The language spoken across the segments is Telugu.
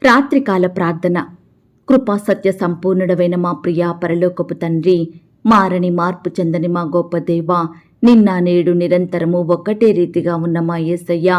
రాత్రికాల ప్రార్థన. కృపా సత్య సంపూర్ణుడవైన మా ప్రియా పరలోకపు తండ్రి, మారని మార్పు చెందని మా గొప్ప దేవా, నిన్న నేడు నిరంతరము ఒక్కటే రీతిగా ఉన్న మా యేసయ్య,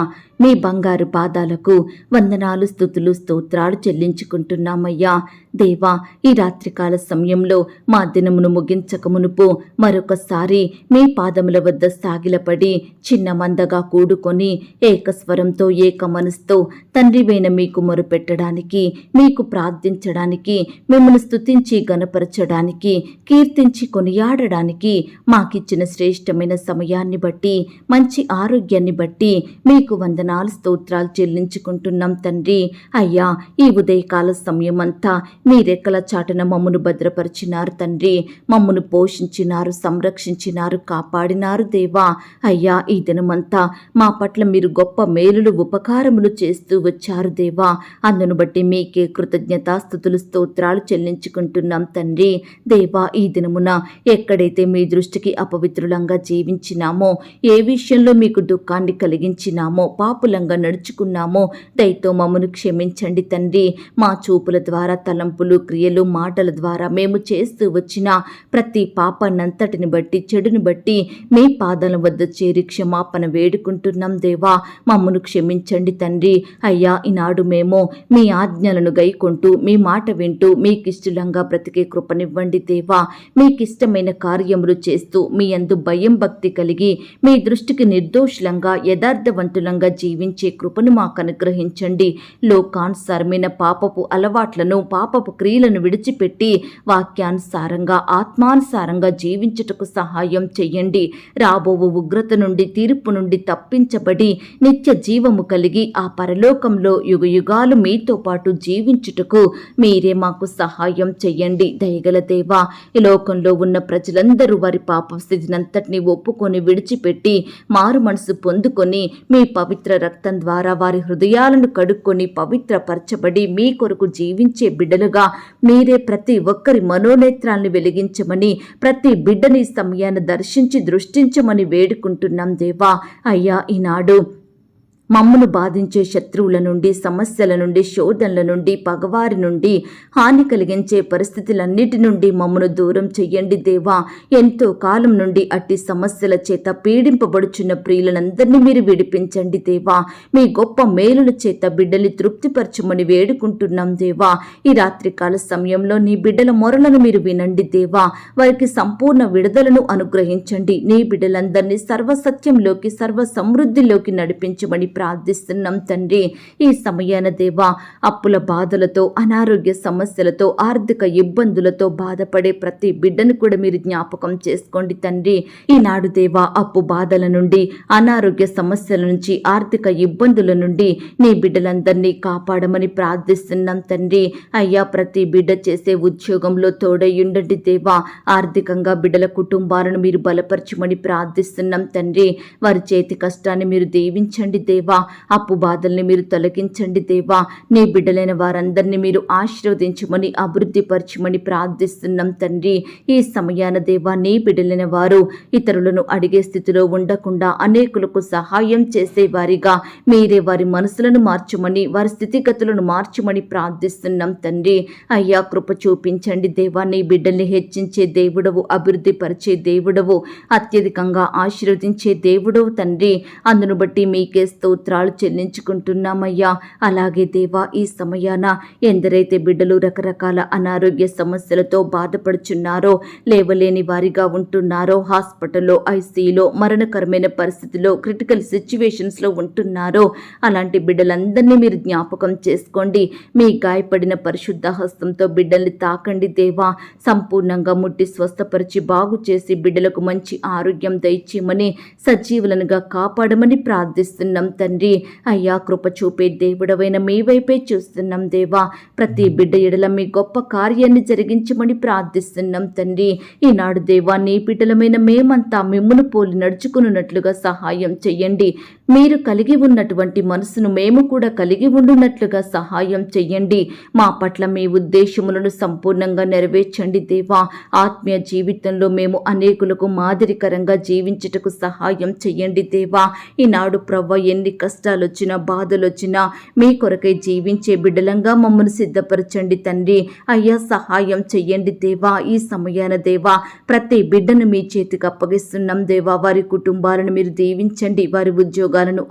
మీ బంగారు పాదాలకు వందనాలు, స్తుతులు, స్తోత్రాలు చెల్లించుకుంటున్నామయ్యా. దేవా, ఈ రాత్రికాల సమయంలో మా దినమును ముగించక మునుపు మరొకసారి మీ పాదముల వద్ద సాగిలపడి చిన్న మందగా కూడుకొని ఏకస్వరంతో ఏక మనసుతో తండ్రివైన మీకు మొరుపెట్టడానికి, మీకు ప్రార్థించడానికి, మిమ్మల్ని స్తుతించి గణపరచడానికి, కీర్తించి కొనియాడడానికి మాకిచ్చిన శ్రేష్టమైన సమయాన్ని బట్టి, మంచి ఆరోగ్యాన్ని బట్టి మీకు వందనాలు, స్తోత్రాలు చెల్లించుకుంటున్నాం తండ్రి. అయ్యా, ఈ ఉదయకాల సమయం అంతా మీ రెక్కల చాటున మమ్మను భద్రపరిచినారు తండ్రి. మమ్మను పోషించినారు, సంరక్షించినారు, కాపాడినారు దేవా. అయ్యా, ఈ దినమంతా మా పట్ల మీరు గొప్ప మేలులు, ఉపకారములు చేస్తూ వచ్చారు దేవా. అందును బట్టి మీకే కృతజ్ఞతాస్తుతులు, స్తోత్రాలు చెల్లించుకుంటున్నాం తండ్రి. దేవా, ఈ దినమున ఎక్కడైతే మీ దృష్టికి అపవిత్రులంగా జీవించినామో, ఏ విషయంలో మీకు దుఃఖాన్ని కలిగించినామో, పాపులంగా నడుచుకున్నామో దయతో మమ్మను క్షమించండి తండ్రి. మా చూపుల ద్వారా, తలంపులు, క్రియలు, మాటల ద్వారా మేము చేస్తూ వచ్చిన ప్రతి పాపాన్నంతటిని బట్టి, చెడుని బట్టి మీ పాదాల వద్ద చేరి క్షమాపణ వేడుకుంటున్నాం దేవా. మమ్మను క్షమించండి తండ్రి. అయ్యా, ఈనాడు మేము మీ ఆజ్ఞలను గైకొంటూ, మీ మాట వింటూ, మీకిష్టంగా బ్రతికే కృపనివ్వండి దేవా. మీకిష్టమైన కార్యములు చేస్తూ, మీ యందు భయం, భక్తి కలిగి, మీ దృష్టికి నిర్దోషులంగా, యథార్థవంతులంగా జీవించే కృపను మాకు అనుగ్రహించండి. లోకానుసారమైన పాపపు అలవాట్లను, పాపపు క్రియలను విడిచిపెట్టి వాక్యానుసారంగా, ఆత్మానుసారంగా జీవించుటకు సహాయం చెయ్యండి. రాబోవు ఉగ్రత నుండి, తీర్పు నుండి తప్పించబడి నిత్య జీవము కలిగి ఆ పరలోకంలో యుగయుగాలు మీతో పాటు జీవించుటకు మీరే మాకు సహాయం చెయ్యండి. దయగల దేవా, ఈ లోకంలో ఉన్న ప్రజలందరూ వారి పాప స్థితినంతటిని ఒప్పుకొని విడిచిపెట్టి మారు మనసు పొందుకొని మీ పవిత్ర రక్తం ద్వారా వారి హృదయాలను కడుక్కొని పవిత్రపరచబడి మీ కొరకు జీవించే బిడ్డలుగా మీరే ప్రతి ఒక్కరి మనోనేత్రాలను వెలిగించమని, ప్రతి బిడ్డని సమయాన్ని దర్శించి దృష్టించమని వేడుకుంటున్నాం దేవా. అయ్యా, ఈనాడు మమ్మను బాధించే శత్రువుల నుండి, సమస్యల నుండి, శోధనల నుండి, పగవారి నుండి, హాని కలిగించే పరిస్థితులన్నిటి నుండి మమ్మను దూరం చెయ్యండి దేవా. ఎంతో కాలం నుండి అట్టి సమస్యల చేత పీడింపబడుచున్న ప్రియులందరినీ మీరు విడిపించండి దేవా. మీ గొప్ప మేలుల చేత బిడ్డల్ని తృప్తిపరచమని వేడుకుంటున్నాం దేవా. ఈ రాత్రికాల సమయంలో నీ బిడ్డల మొరలను మీరు వినండి దేవా. వారికి సంపూర్ణ విడుదలను అనుగ్రహించండి. నీ బిడ్డలందరినీ సర్వసత్యంలోకి, సర్వ సమృద్ధిలోకి నడిపించమని ప్రార్థిస్తున్నాం తండ్రి. ఈ సమయాన దేవా, అప్పుల బాధలతో, అనారోగ్య సమస్యలతో, ఆర్థిక ఇబ్బందులతో బాధపడే ప్రతి బిడ్డను కూడా మీరు జ్ఞాపకం చేసుకోండి తండ్రి. ఈనాడు దేవా, అప్పు బాధల నుండి, అనారోగ్య సమస్యల నుంచి, ఆర్థిక ఇబ్బందుల నుండి నీ బిడ్డలందరినీ కాపాడమని ప్రార్థిస్తున్నాం తండ్రి. అయ్యా, ప్రతి బిడ్డ చేసే ఉద్యోగంలో తోడయ్యుండండి దేవా. ఆర్థికంగా బిడ్డల కుటుంబాలను మీరు బలపరచమని ప్రార్థిస్తున్నాం తండ్రి. వారి చేతి కష్టాన్ని మీరు దీవించండి దేవా. అప్పు బాధల్ని మీరు తొలగించండి దేవా. నీ బిడ్డలైన వారందరినీ మీరు ఆశీర్వదించమని, అభివృద్ధి పరచమని ప్రార్థిస్తున్నాం తండ్రి. ఈ సమయాన దేవా, నీ బిడ్డలైన వారు ఇతరులను అడిగే స్థితిలో ఉండకుండా అనేకులకు సహాయం చేసేవారిగా మీరే వారి మనసులను మార్చమని, వారి స్థితిగతులను మార్చమని ప్రార్థిస్తున్నాం తండ్రి. అయ్యా, కృప చూపించండి దేవా. నీ బిడ్డల్ని హెచ్చించే దేవుడవు, అభివృద్ధి పరిచే దేవుడవు, అత్యధికంగా ఆశీర్వదించే దేవుడవు తండ్రి. అందును బట్టి మీకే స్తోత్రాలు చెల్లించుకుంటున్నామయ్యా. అలాగే దేవా, ఈ సమయాన ఎందరైతే బిడ్డలు రకరకాల అనారోగ్య సమస్యలతో బాధపడుచున్నారో, లేవలేని వారిగా ఉంటున్నారో, హాస్పిటల్లో, ఐసీయూలో, మరణకరమైన పరిస్థితిలో, క్రిటికల్ సిచ్యువేషన్స్లో ఉంటున్నారో, అలాంటి బిడ్డలందరినీ మీరు జ్ఞాపకం చేసుకోండి. మీ గాయపడిన పరిశుద్ధ హస్తంతో బిడ్డల్ని తాకండి దేవా. సంపూర్ణంగా ముట్టి స్వస్థపరిచి బాగు చేసి బిడ్డలకు మంచి ఆరోగ్యం దయచేయమని, సజీవులనుగా కాపాడమని ప్రార్థిస్తున్నాం తండ్రి. అయ్యా, కృప చూపే దేవుడవైన మీ వైపే చూస్తున్నాం దేవా. ప్రతి బిడ్డ ఎడల మీ గొప్ప కార్యాన్ని జరిగించమని ప్రార్థిస్తున్నాం తండ్రి. ఈనాడు దేవా, నీ బిడ్డలమైన మేమంతా మిమ్మును పోలి నడుచుకున్నట్లుగా సహాయం చెయ్యండి. మీరు కలిగి ఉన్నటువంటి మనసును మేము కూడా కలిగి ఉండున్నట్లుగా సహాయం చెయ్యండి. మా పట్ల మీ ఉద్దేశములను సంపూర్ణంగా నెరవేర్చండి దేవా. ఆత్మీయ జీవితంలో మేము అనేకులకు మాదిరికరంగా జీవించుటకు సహాయం చెయ్యండి దేవా. ఈనాడు ప్రవ్వ ఎన్ని కష్టాలు వచ్చినా బాధలు వచ్చినా మీ కొరకై జీవించే బిడ్డలంగా మమ్మల్ని సిద్ధపరచండి తండ్రి. అయ్యా సహాయం చెయ్యండి దేవా. ఈ సమయాన దేవా ప్రతి బిడ్డను మీ చేతికి అప్పగిస్తున్నాం దేవా. వారి కుటుంబాలను మీరు దీవించండి, వారి ఉద్యోగాలను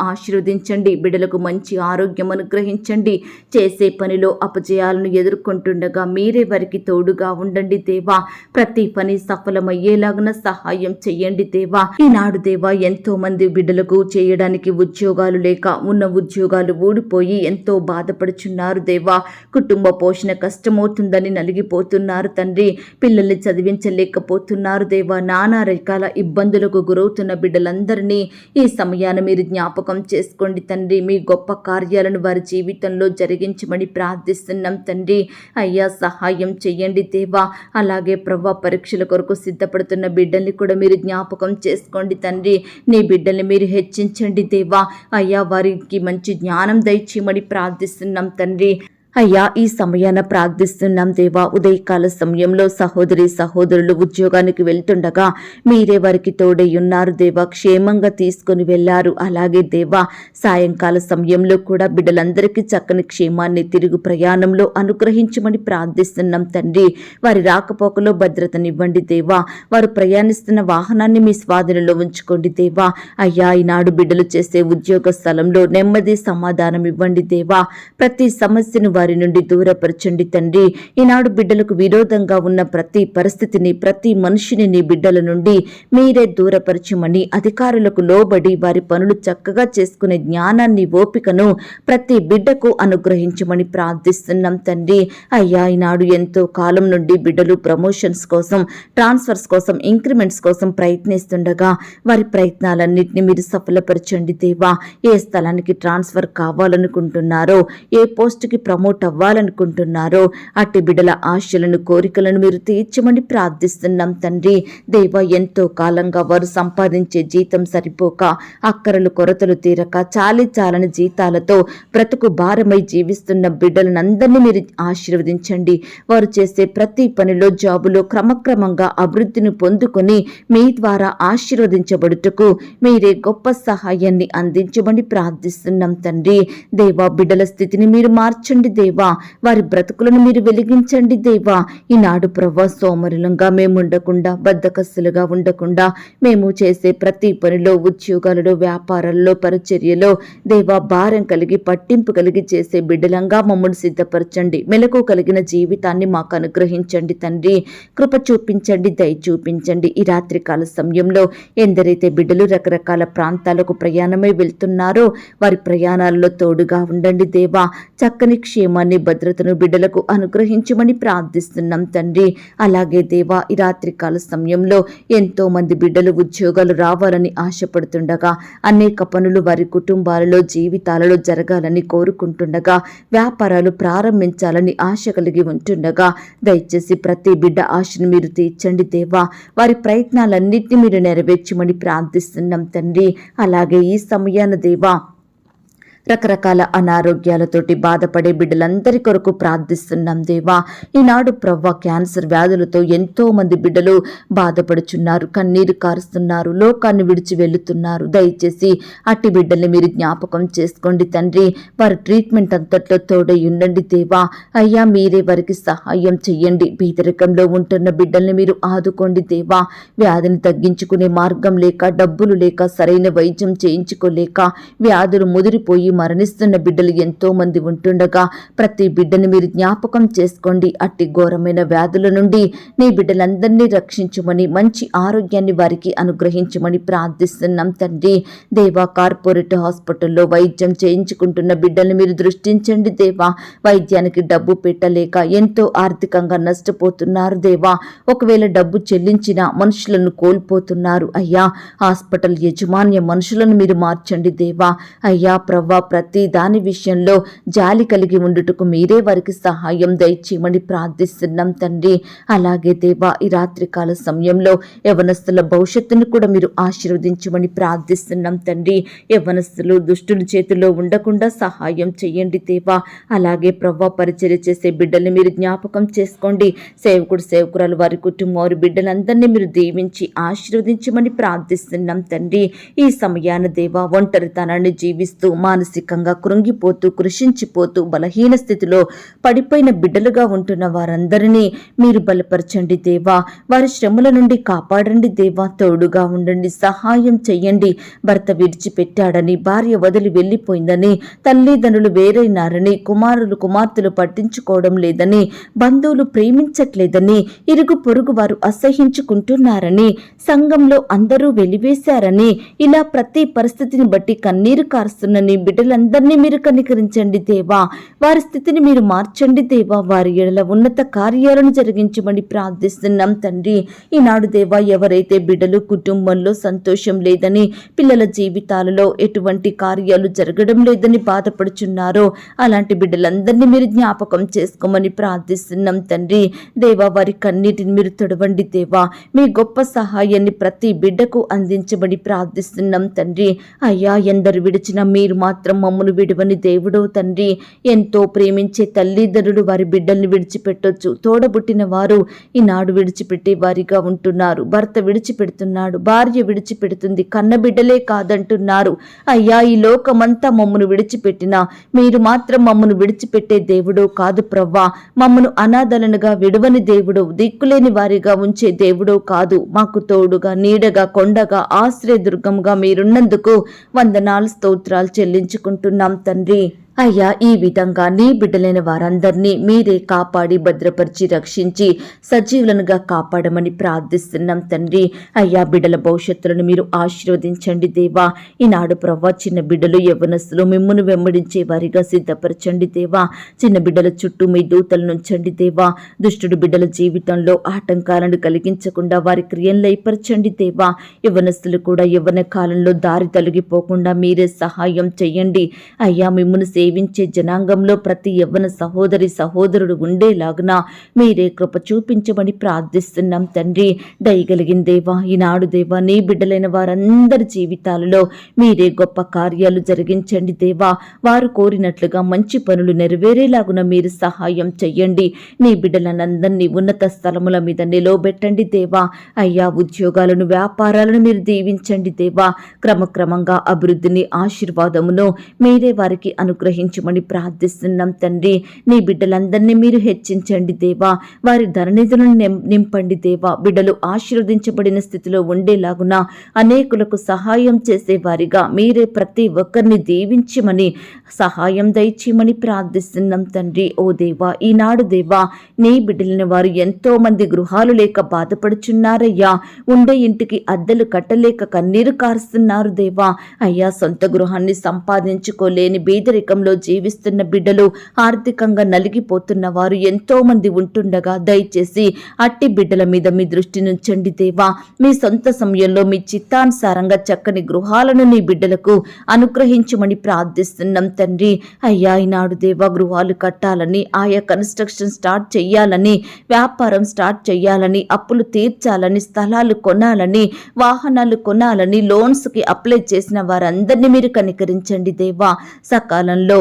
ఆశీర్వదించండి, బిడ్డలకు మంచి ఆరోగ్యం అనుగ్రహించండి. చేసే పనిలో అపజయాలను ఎదుర్కొంటుండగా మీరే వారికి తోడుగా ఉండండి దేవా. ప్రతి పని సఫలమయ్యేలాగా సహాయం చెయ్యండి దేవా. ఈనాడు దేవా ఎంతో మంది బిడ్డలకు చేయడానికి ఉద్యోగాలు లేక ఉన్న ఉద్యోగాలు ఊడిపోయి ఎంతో బాధపడుచున్నారు దేవా. కుటుంబ పోషణ కష్టమవుతుందని నలిగిపోతున్నారు తండ్రి. పిల్లల్ని చదివించలేకపోతున్నారు దేవా. నానా రకాల ఇబ్బందులకు గురవుతున్న బిడ్డలందరినీ ఈ సమయాన మీరు జ్ఞాపకం చేసుకోండి తండ్రి. మీ గొప్ప కార్యాలను వారి జీవితంలో జరిగించమని ప్రార్థిస్తున్నాం తండ్రి. అయ్యా సహాయం చెయ్యండి దేవా. అలాగే ప్రభా పరీక్షల కొరకు సిద్ధపడుతున్న బిడ్డల్ని కూడా మీరు జ్ఞాపకం చేసుకోండి తండ్రి. నీ బిడ్డల్ని మీరు హెచ్చించండి దేవా. అయ్యా వారికి మంచి జ్ఞానం దయచేయమని ప్రార్థిస్తున్నాం తండ్రి. అయ్యా ఈ సమయాన ప్రార్థిస్తున్నాం దేవా. ఉదయకాల సమయంలో సహోదరి సహోదరులు ఉద్యోగానికి వెళ్తుండగా మీరే వారికి తోడై ఉన్నారు దేవా. క్షేమంగా తీసుకొని వెళ్ళారు. అలాగే దేవా సాయంకాల సమయంలో కూడా బిడ్డలందరికీ చక్కని క్షేమాన్ని తిరుగు ప్రయాణంలో అనుగ్రహించమని ప్రార్థిస్తున్నాం తండ్రి. వారి రాకపోకలో భద్రతనివ్వండి దేవా. వారు ప్రయాణిస్తున్న వాహనాన్ని మీ స్వాధీనంలో ఉంచుకోండి దేవా. అయ్యా ఈనాడు బిడ్డలు చేసే ఉద్యోగ స్థలంలో నెమ్మది సమాధానం ఇవ్వండి దేవా. ప్రతి సమస్యను వారి నుండి దూరపరచండి తండ్రి. ఈనాడు బిడ్డలకు విరోధంగా ఉన్న ప్రతి పరిస్థితిని ప్రతి మనిషిని నీ బిడ్డల నుండి మీరే దూరపరచమని, అధికారులకు లోబడి వారి పనులు చక్కగా చేసుకునే జ్ఞానాన్ని ఓపికను ప్రతి బిడ్డకు అనుగ్రహించమని ప్రార్థిస్తున్నాం తండ్రి. అయ్యా ఈనాడు ఎంతో కాలం నుండి బిడ్డలు ప్రమోషన్స్ కోసం, ట్రాన్స్ఫర్స్ కోసం, ఇంక్రిమెంట్స్ కోసం ప్రయత్నిస్తుండగా వారి ప్రయత్నాలన్నింటినీ మీరు సఫలపరచండి దేవా. ఏ స్థలానికి ట్రాన్స్ఫర్ కావాలనుకుంటున్నారో, ఏ పోస్టుకి ప్రమోట్ అవ్వాలనుకుంటున్నారో అట్టి బిడ్డల ఆశలను కోరికలను మీరు తీర్చమని ప్రార్థిస్తున్నాం తండ్రి. దేవా ఎంతో కాలంగా వారు సంపాదించే జీతం సరిపోక, అక్కరలు కొరతలు తీరక, చాలని జీతాలతో బ్రతుకు భారమై జీవిస్తున్న బిడ్డలనందరినీ మీరు ఆశీర్వదించండి. వారు చేసే ప్రతి పనిలో, జాబులో క్రమక్రమంగా అభివృద్ధిని పొందుకొని మీ ద్వారా ఆశీర్వదించబడుటకు మీరే గొప్ప సహాయాన్ని అందించమని ప్రార్థిస్తున్నాం తండ్రి. దేవా బిడ్డల స్థితిని మీరు మార్చండి దేవా. వారి బ్రతుకులను మీరు వెలిగించండి దేవా. ఈనాడు ప్రభా సోమరులంగా మేము ఉండకుండా, బద్ధకస్తులుగా ఉండకుండా, మేము చేసే ప్రతి పనిలో, ఉద్యోగాలలో, వ్యాపారాల్లో, పరిచర్యలో దేవా భారం కలిగి, పట్టింపు కలిగి చేసే బిడ్డలంగా మమ్మల్ని సిద్ధపరచండి. మెలకు కలిగిన జీవితాన్ని మాకు అనుగ్రహించండి తండ్రి. కృప చూపించండి, దయ చూపించండి. ఈ రాత్రికాల సమయంలో ఎందరైతే బిడ్డలు రకరకాల ప్రాంతాలకు ప్రయాణమై వెళ్తున్నారో వారి ప్రయాణాలలో తోడుగా ఉండండి దేవా. చక్కని క్షేమాన్ని, భద్రతను బిడ్డలకు అనుగ్రహించమని ప్రార్థిస్తున్నాం తండ్రి. అలాగే దేవా ఈ రాత్రికాల సమయంలో ఎంతో మంది బిడ్డలు ఉద్యోగాలు రావాలని ఆశపడుతుండగా, అనేక పనులు వారి కుటుంబాలలో, జీవితాలలో జరగాలని కోరుకుంటుండగా, వ్యాపారాలు ప్రారంభించాలని ఆశ కలిగి ఉంటుండగా దయచేసి ప్రతి బిడ్డ ఆశను మీరు తీర్చండి దేవా. వారి ప్రయత్నాలన్నింటినీ మీరు నెరవేర్చమని ప్రార్థిస్తున్నాం తండ్రి. అలాగే ఈ సమయాన దేవా రకరకాల అనారోగ్యాలతోటి బాధపడే బిడ్డలందరి కొరకు ప్రార్థిస్తున్నాం దేవా. ఈనాడు ప్రవ్వ క్యాన్సర్ వ్యాధులతో ఎంతో మంది బిడ్డలు బాధపడుచున్నారు, కన్నీరు కారుస్తున్నారు, లోకాన్ని విడిచి వెళుతున్నారు. దయచేసి అట్టి బిడ్డల్ని మీరు జ్ఞాపకం చేసుకోండి తండ్రి. వారి ట్రీట్మెంట్ అంతట్లో తోడై ఉండండి దేవా. అయ్యా మీరే వారికి సహాయం చెయ్యండి. బీదరికంలో ఉంటున్న బిడ్డల్ని మీరు ఆదుకోండి దేవా. వ్యాధిని తగ్గించుకునే మార్గం లేక, డబ్బులు లేక, సరైన వైద్యం చేయించుకోలేక వ్యాధులు ముదిరిపోయి మరణిస్తున్న బిడ్డలు ఎంతో మంది ఉంటుండగా ప్రతి బిడ్డని మీరు జ్ఞాపకం చేసుకోండి. అట్టి ఘోరమైన వ్యాధుల నుండి నీ బిడ్డలందరినీ రక్షించమని, మంచి ఆరోగ్యాన్ని వారికి అనుగ్రహించమని ప్రార్థిస్తున్నాం తండ్రి. దేవా కార్పొరేట్ హాస్పిటల్లో వైద్యం చేయించుకుంటున్న బిడ్డల్ని మీరు దృష్టించండి దేవా. వైద్యానికి డబ్బు పెట్టలేక ఎంతో ఆర్థికంగా నష్టపోతున్నారు దేవా. ఒకవేళ డబ్బు చెల్లించిన మనుషులను కోల్పోతున్నారు అయ్యా. హాస్పిటల్ యజమాన్య మనుషులను మీరు మార్చండి దేవా. అయ్యా ప్రవ్వా ప్రతి దాని విషయంలో జాలి కలిగి ఉండుటకు మీరే వారికి సహాయం దయచేయమని ప్రార్థిస్తున్నాం తండ్రి. అలాగే దేవా, ఈ రాత్రికాల సమయంలో యవనస్తుల భవిష్యత్తును కూడా మీరు ఆశీర్వదించమని ప్రార్థిస్తున్నాం తండ్రి. యవనస్తులు దుష్టుల చేతిలో ఉండకుండా సహాయం చేయండి దేవా. అలాగే ప్రవ్వా, పరిచర్య చేసే బిడ్డల్ని మీరు జ్ఞాపకం చేసుకోండి. సేవకురాలు వారి కుటుంబం వారి బిడ్డలందరినీ మీరు దీవించి ఆశీర్వదించమని ప్రార్థిస్తున్నాం తండ్రి. ఈ సమయాన దేవా, ఒంటరితనాన్ని జీవిస్తూ మానసికంగా కృంగిపోతూ కృషించిపోతూ బలహీన స్థితిలో పడిపోయిన బిడ్డలుగా ఉంటున్న వారందరినీ మీరు బలపరచండి దేవా. వారి శ్రమల నుండి కాపాడండి దేవా. తోడుగా ఉండండి, సహాయం చెయ్యండి. భర్త విడిచిపెట్టాడని, భార్య వదిలి వెళ్ళిపోయిందని, తల్లిదండ్రులు వేరైనారని, కుమార్తెలు పట్టించుకోవడం లేదని, బంధువులు ప్రేమించట్లేదని, ఇరుగు పొరుగు వారు అసహించుకుంటున్నారని, సంఘంలో అందరూ వెలివేశారని, ఇలా ప్రతి పరిస్థితిని బట్టి కన్నీరు కారుస్తున్న నీ బిడ్డలందరినీ మీరు కనికరించండి దేవా. వారి స్థితిని మీరు మార్చండి దేవా. వారి ఎడల ఉన్నత కార్యాలను జరిగించమని ప్రార్థిస్తున్నాం తండ్రి. ఈనాడు దేవా, ఎవరైతే బిడ్డలు కుటుంబంలో సంతోషం లేదని, పిల్లల జీవితాలలో ఎటువంటి కార్యాలు జరగడం లేదని బాధపడుచున్నారో అలాంటి బిడ్డలందరినీ మీరు జ్ఞాపకం చేసుకోమని ప్రార్థిస్తున్నాం తండ్రి. దేవా, వారి కన్నీటిని మీరు తొడవండి దేవా. మీ గొప్ప సహాయాన్ని ప్రతి బిడ్డకు అందించమని ప్రార్థిస్తున్నాం తండ్రి. అయ్యా, ఎందరు విడిచినా మీరు మాత్రం మమ్మను విడవని దేవుడో తండ్రి. ఎంతో ప్రేమించే తల్లిదండ్రులు వారి బిడ్డల్ని విడిచిపెట్టొచ్చు. తోడబుట్టిన వారు ఈనాడు విడిచిపెట్టే వారిగా ఉంటున్నారు. భర్త విడిచిపెడుతున్నాడు, భార్య విడిచిపెడుతుంది, కన్న బిడ్డలే కాదంటున్నారు. అయ్యా, ఈ లోకమంతా మమ్మను విడిచిపెట్టినా మీరు మాత్రం మమ్మను విడిచిపెట్టే దేవుడో కాదు ప్రవ్వా. మమ్మను అనాథలనుగా విడవని దేవుడో, దిక్కులేని వారిగా ఉంచే దేవుడో కాదు. మాకు తోడుగా, నీడగా, కొండగా, ఆశ్రయదుర్గంగా మీరున్నందుకు వందనాలు, స్తోత్రాలు చెల్లించుకుంటున్నాం తండ్రి. అయ్యా, ఈ విధంగా నీ బిడ్డలైన వారందరినీ మీరే కాపాడి భద్రపరిచి రక్షించి సజీవులనుగా కాపాడమని ప్రార్థిస్తున్నాం తండ్రి. అయ్యా, బిడ్డల భవిష్యత్తులను మీరు ఆశీర్వదించండి దేవా. ఈనాడు ప్రవ్వా, చిన్న బిడ్డలు యవ్వనస్తులు మిమ్మును వెంబడించే వారిగా సిద్ధపరచండి దేవా. చిన్న బిడ్డల చుట్టూ మీ దూతలు నుంచండి దేవా. దుష్టుడు బిడ్డల జీవితంలో ఆటంకాలను కలిగించకుండా వారి క్రియలు లయపరచండి దేవా. యవ్వనస్తులు కూడా యవ్వన కాలంలో దారి తొలగిపోకుండా మీరే సహాయం చెయ్యండి. అయ్యా, మిమ్మును సేవించే జనాంగంలో ప్రతి యవ్వన సహోదరుడు ఉండేలాగున మీరే కృప చూపించమని ప్రార్థిస్తున్నాం తండ్రి. దయగలిగిన దేవా, ఈనాడు దేవా, నీ బిడ్డలైన వారందరి జీవితాలలో మీరే గొప్ప కార్యాలు జరిగించండి దేవా. వారు కోరినట్లుగా మంచి పనులు నెరవేరేలాగున మీరు సహాయం చెయ్యండి. నీ బిడ్డలనందరినీ ఉన్నత స్థలముల మీద నిలవబెట్టండి దేవా. అయ్యా, ఉద్యోగాలను, వ్యాపారాలను మీరు దీవించండి దేవా. క్రమక్రమంగా అభివృద్ధిని, ఆశీర్వాదమును మీరే వారికి అనుగ్రహించమని ప్రార్థిస్తున్నాం తండ్రి. నీ బిడ్డలందరినీ మీరు హెచ్చించండి దేవా. వారి ధననిధులను నింపండి దేవా. బిడ్డలు ఆశీర్వదించబడిన స్థితిలో ఉండేలాగున అనేకులకు సహాయం చేసేవారిగా మీరే ప్రతి ఒక్కరిని దీవించమని, సహాయం దయచేయమని ప్రార్థిస్తున్నాం తండ్రి. ఓ దేవా, ఈనాడు దేవా, నీ బిడ్డలైన వారు ఎంతో మంది గృహాలు లేక బాధపడుచున్నారయ్యా. ఉండే ఇంటికి అద్దెలు కట్టలేక కన్నీరు కారుస్తున్నారు దేవా. అయ్యా, సొంత గృహాన్ని సంపాదించుకోలేని బీదరికంలో జీవిస్తున్న బిడ్డలు, ఆర్థికంగా నలిగిపోతున్న వారు ఎంతో మంది ఉంటుండగా దయచేసి అట్టి బిడ్డల మీద మీ దృష్టి నుంచండి దేవా. మీ సొంత సమయంలో మీ చిత్తానుసారంగా చక్కని గృహాలను నీ బిడ్డలకు అనుగ్రహించమని ప్రార్థిస్తున్నాం తండ్రి. అయ్యా, ఈనాడు దేవా, గృహాలు కట్టాలని, ఆయా కన్స్ట్రక్షన్ స్టార్ట్ చెయ్యాలని, వ్యాపారం స్టార్ట్ చెయ్యాలని, అప్పులు తీర్చాలని, స్థలాలు కొనాలని, వాహనాలు కొనాలని, లోన్స్కి అప్లై చేసిన వారందరినీ మీరు కనికరించండి దేవా. సకాలంలో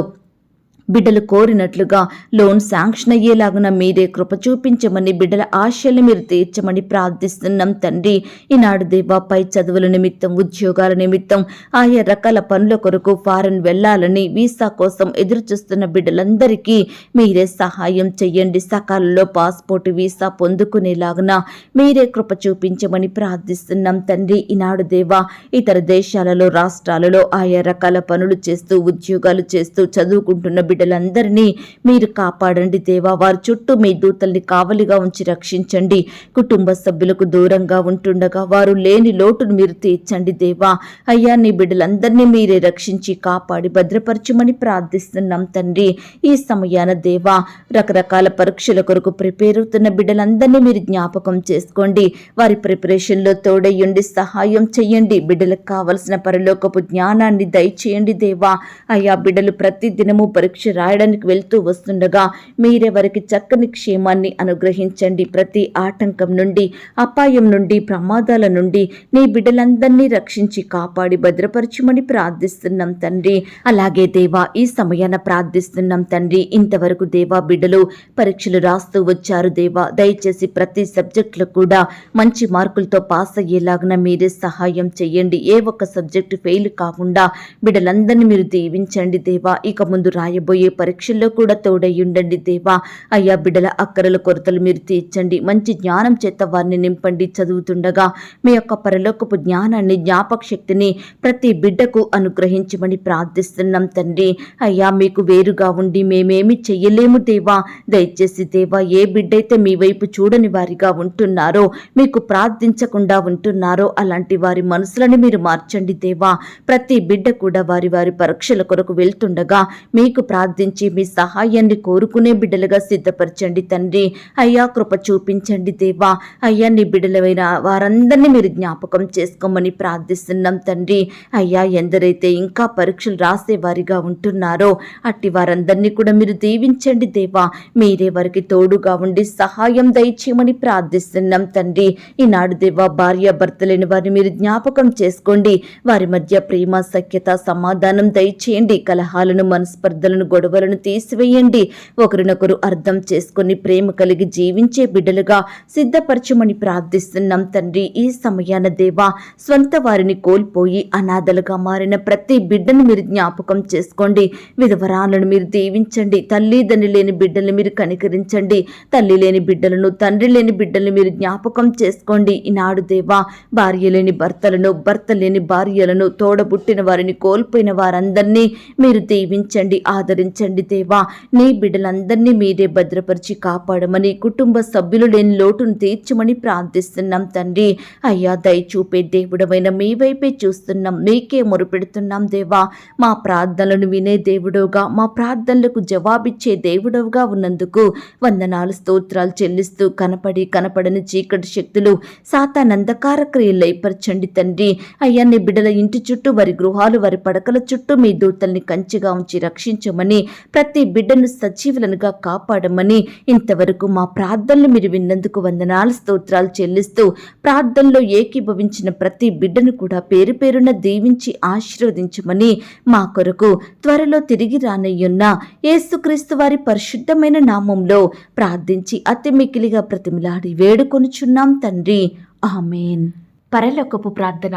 బిడ్డలు కోరినట్లుగా లోన్ శాంక్షన్ అయ్యేలాగున మీరే కృప చూపించమని, బిడ్డల ఆశలు మీరు తీర్చమని ప్రార్థిస్తున్నాం తండ్రి. ఈనాడు దేవా, పై చదువుల నిమిత్తం, ఉద్యోగాల నిమిత్తం, ఆయా రకాల పనుల కొరకు ఫారెన్ వెళ్లాలని, వీసా కోసం ఎదురు చూస్తున్న బిడ్డలందరికీ మీరే సహాయం చెయ్యండి. సకాలంలో పాస్పోర్ట్, వీసా పొందుకునేలాగున మీరే కృప చూపించమని ప్రార్థిస్తున్నాం తండ్రి. ఈనాడు దేవా, ఇతర దేశాలలో, రాష్ట్రాలలో ఆయా రకాల పనులు చేస్తూ, ఉద్యోగాలు చేస్తూ చదువుకుంటున్న బిడ్డలందరినీ మీరు కాపాడండి దేవా. వారి చుట్టూ మీ దూతల్ని కావలిగా ఉంచి రక్షించండి. కుటుంబ సభ్యులకు దూరంగా ఉంటుండగా వారు లేని లోటును మీరు తీర్చండి దేవా. అయ్యా, నీ బిడ్డలందరినీ మీరే రక్షించి కాపాడి భద్రపరచమని ప్రార్థిస్తున్నాం తండ్రి. ఈ సమయాన దేవా, రకరకాల పరీక్షల కొరకు ప్రిపేర్ అవుతున్న బిడ్డలందరినీ మీరు జ్ఞాపకం చేసుకోండి. వారి ప్రిపరేషన్లో తోడయ్యండి, సహాయం చెయ్యండి. బిడ్డలకు కావలసిన పరలోకపు జ్ఞానాన్ని దయచేయండి దేవా. అయ్యా, బిడ్డలు ప్రతి దినము పరీక్ష రాయడానికి వెళ్తూ వస్తుండగా మీరే వారికి చక్కని క్షేమాన్ని అనుగ్రహించండి. ప్రతి ఆటంకం నుండి, అపాయం నుండి, ప్రమాదాల నుండి నీ బిడ్డలందరినీ రక్షించి కాపాడి భద్రపరచమని ప్రార్థిస్తున్నాం తండ్రి. అలాగే దేవా, ఈ సమయాన ప్రార్థిస్తున్నాం తండ్రి. ఇంతవరకు దేవా బిడ్డలు పరీక్షలు రాస్తూ వచ్చారు దేవా. దయచేసి ప్రతి సబ్జెక్టులో కూడా మంచి మార్కులతో పాస్ అయ్యేలాగా మీరే సహాయం చెయ్యండి. ఏ ఒక్క సబ్జెక్టు ఫెయిల్ కాకుండా బిడ్డలందరినీ మీరు దీవించండి దేవా. ఇక ముందు రాయబోయే పరీక్షల్లో కూడా తోడయ్యుండండి దేవా. అయ్యా, బిడ్డల అక్కరల కొరతలు మీరు తీర్చండి. మంచి జ్ఞానం చేత వారిని నింపండి. చదువుతుండగా మీ యొక్క పరలోకపు జ్ఞానాన్ని, జ్ఞాపక శక్తిని ప్రతి బిడ్డకు అనుగ్రహించమని ప్రార్థిస్తున్నాం తండ్రి. అయ్యా, మీకు వేరుగా ఉండి మేమేమి చెయ్యలేము దేవా. దయచేసి దేవా, ఏ బిడ్డైతే మీ వైపు చూడని వారిగా ఉంటున్నారో, మీకు ప్రార్థించకుండా ఉంటున్నారో అలాంటి వారి మనసులను మీరు మార్చండి దేవా. ప్రతి బిడ్డ కూడా వారి వారి పరీక్షల కొరకు వెళ్తుండగా మీకు ప్రార్థించి మీ సహాయాన్ని కోరుకునే బిడ్డలుగా సిద్ధపరచండి తండ్రి. అయ్యా, కృప చూపించండి దేవా. అయ్యా, నీ బిడ్డలైన వారందరినీ మీరు జ్ఞాపకం చేసుకోమని ప్రార్థిస్తున్నాం తండ్రి. అయ్యా, ఎందరైతే ఇంకా పరీక్షలు రాసే వారిగా ఉంటున్నారో అట్టి వారందరినీ కూడా మీరు దీవించండి దేవా. మీరే వారికి తోడుగా ఉండి సహాయం దయచేయమని ప్రార్థిస్తున్నాం తండ్రి. ఈనాడు దేవా, భార్య భర్త లేని వారిని మీరు జ్ఞాపకం చేసుకోండి. వారి మధ్య ప్రేమ, సఖ్యత, సమాధానం దయచేయండి. కలహాలను, మనస్పర్ధలను, గొడవలను తీసివేయండి. ఒకరినొకరు అర్థం చేసుకుని ప్రేమ కలిగి జీవించే బిడ్డలుగా సిద్ధపరచమని ప్రార్థిస్తున్నాం తండ్రి. ఈ సమయాన దేవా, స్వంత వారిని కోల్పోయి అనాథలుగా మారిన ప్రతి బిడ్డను మీరు జ్ఞాపకం చేసుకోండి. విధవరాలను మీరు దీవించండి. తల్లిదండ్రి లేని బిడ్డలను మీరు కనికరించండి. తల్లి లేని బిడ్డలను, తండ్రి లేని బిడ్డలను మీరు జ్ఞాపకం చేసుకోండి. ఈనాడు దేవా, భార్య లేని భర్తలను, భర్త లేని భార్యలను, తోడబుట్టిన వారిని కోల్పోయిన వారందరినీ మీరు దీవించండి, ఆదరించండి దేవా. నీ బిడ్డలందరినీ మీరే భద్రపరిచి కాపాడమని, కుటుంబ సభ్యులు లేని లోటును తీర్చమని ప్రార్థిస్తున్నాం తండ్రి. అయ్యా, దయచూపే దేవుడమైన మీ వైపే చూస్తున్నాం, మీకే మొరుపెడుతున్నాం దేవా. మా ప్రార్థనలను వినే దేవుడవుగా, మా ప్రార్థనలకు జవాబిచ్చే దేవుడవుగా ఉన్నందుకు వందనాలు, స్తోత్రాలు చెల్లిస్తూ కనపడని చీకటి శక్తులు, సాతాను అంధకార క్రియలు లయపరచండి తండ్రి. అయ్యా, నీ బిడ్డల ఇంటి చుట్టూ, వారి గృహాలు, వారి పడకల చుట్టూ మీ దూతల్ని కంచిగా ఉంచి రక్షించమని, ప్రతి బిడ్డను సజీవులనుగా కాపాడమని, ఇంతవరకు మా ప్రార్థనలు మీరు విన్నందుకు వందనాలు, స్తోత్రాలు చెల్లిస్తూ ప్రార్థనలో ఏకీభవించిన ప్రతి బిడ్డను కూడా పేరు పేరున దీవించి ఆశీర్వదించమని, మా కొరకు త్వరలో తిరిగి రానయ్యున్న యేసుక్రీస్తు వారి పరిశుద్ధమైన నామంలో ప్రార్థించి అతి మికిలిగా ప్రతిమిలాడి వేడుకొనుచున్నాం తండ్రి. ఆమేన్. పరలోకపు ప్రార్థన.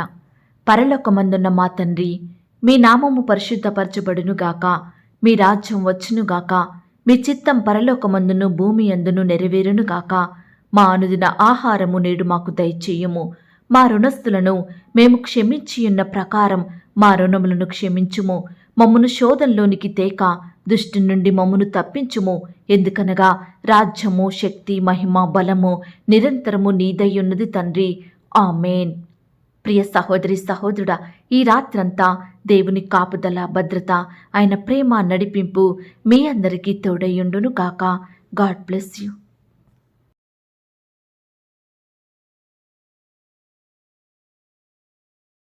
పరలోకమందున్న మా తండ్రి, మీ నామము పరిశుద్ధపరచబడునుగాక. మీ రాజ్యం వచ్చునుగాక. మీ చిత్తం పరలోకమందును భూమి అందును నెరవేరునుగాక. మా అనుదిన ఆహారము నేడు మాకు దయచేయము. మా రుణస్థులను మేము క్షమించియున్న ప్రకారం మా రుణములను క్షమించుము. మమ్మును శోధంలోనికి తేక దుష్టు నుండి మమ్మును తప్పించుము. ఎందుకనగా రాజ్యము, శక్తి, మహిమ, బలము నిరంతరము నీదయ్యున్నది తండ్రి. ఆమేన్. ప్రియ సహోదరి, సహోదరుడా, ఈ రాత్రంతా దేవుని కాపుదల, భద్రత, ఆయన ప్రేమ, నడిపింపు మీ అందరికీ తోడయ్యుండును గాక. God bless you.